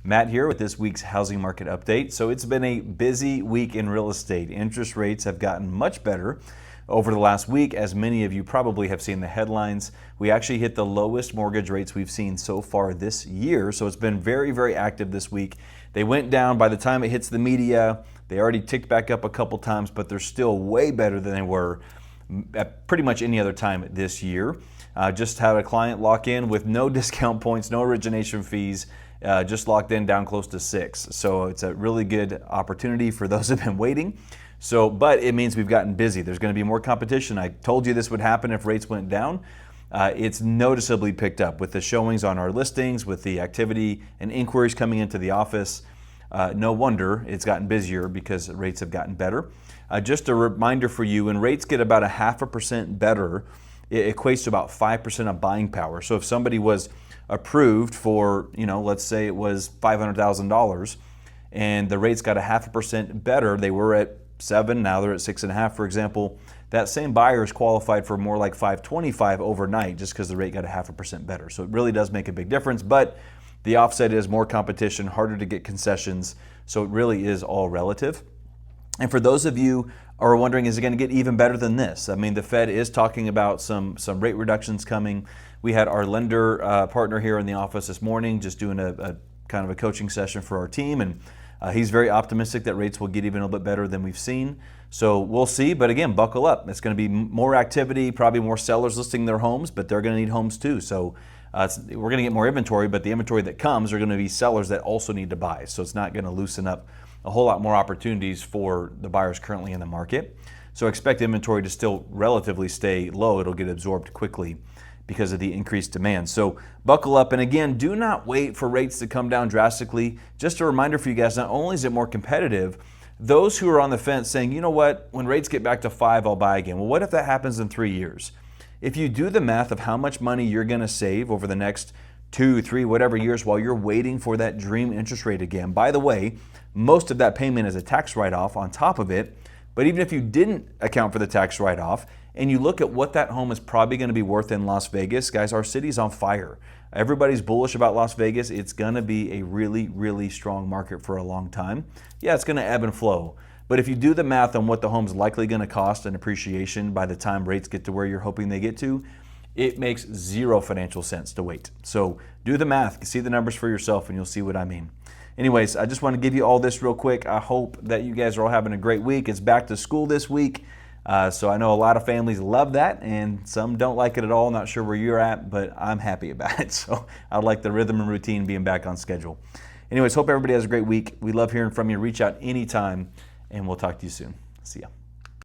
Matt here with this week's housing market update. So it's been a busy week in real estate. Interest rates have gotten much better over the last week. As many of you probably have seen the headlines, we actually hit the lowest mortgage rates we've seen so far this year. So it's been very, very active this week. They went down by the time it hits the media. They already ticked back up a couple times, but they're still way better than they were at pretty much any other time this year. Just had a client lock in with no discount points, no origination fees, just locked in down close to 6. So it's a really good opportunity for those who have been waiting. But it means we've gotten busy. There's going to be more competition. I told you this would happen if rates went down. It's noticeably picked up with the showings on our listings, with the activity and inquiries coming into the office. No wonder it's gotten busier because rates have gotten better. Just a reminder for you, when rates get about 0.5% better, it equates to about 5% of buying power. So if somebody was approved for, let's say it was $500,000 and the rates got 0.5% better, they were at 7, now they're at 6.5, for example, that same buyer is qualified for more like 525 overnight just because the rate got 0.5% better. So it really does make a big difference, but the offset is more competition, harder to get concessions, so it really is all relative. And for those of you who are wondering, is it going to get even better than this? I mean, the Fed is talking about some rate reductions coming. We had our lender partner here in the office this morning just doing a kind of a coaching session for our team, and he's very optimistic that rates will get even a little bit better than we've seen. So we'll see, but again, buckle up. It's going to be more activity, probably more sellers listing their homes, but they're going to need homes too. So we're going to get more inventory, but the inventory that comes are going to be sellers that also need to buy. So it's not going to loosen up a whole lot more opportunities for the buyers currently in the market. So expect inventory to still relatively stay low. It'll get absorbed quickly because of the increased demand. So buckle up. And again, do not wait for rates to come down drastically. Just a reminder for you guys, not only is it more competitive, those who are on the fence saying, you know what, when rates get back to 5, I'll buy again. Well, what if that happens in 3 years? If you do the math of how much money you're going to save over the next 2, 3, whatever years while you're waiting for that dream interest rate again. By the way, most of that payment is a tax write-off on top of it. But even if you didn't account for the tax write-off and you look at what that home is probably going to be worth in Las Vegas, guys, our city's on fire. Everybody's bullish about Las Vegas. It's going to be a really, really strong market for a long time. Yeah, it's going to ebb and flow. But if you do the math on what the home's likely going to cost in appreciation by the time rates get to where you're hoping they get to, it makes zero financial sense to wait. So do the math, see the numbers for yourself, and you'll see what I mean. Anyways, I just want to give you all this real quick. I hope that you guys are all having a great week. It's back to school this week. So I know a lot of families love that, and some don't like it at all. Not sure where you're at, but I'm happy about it. So I like the rhythm and routine being back on schedule. Anyways, hope everybody has a great week. We love hearing from you. Reach out anytime, and we'll talk to you soon. See ya.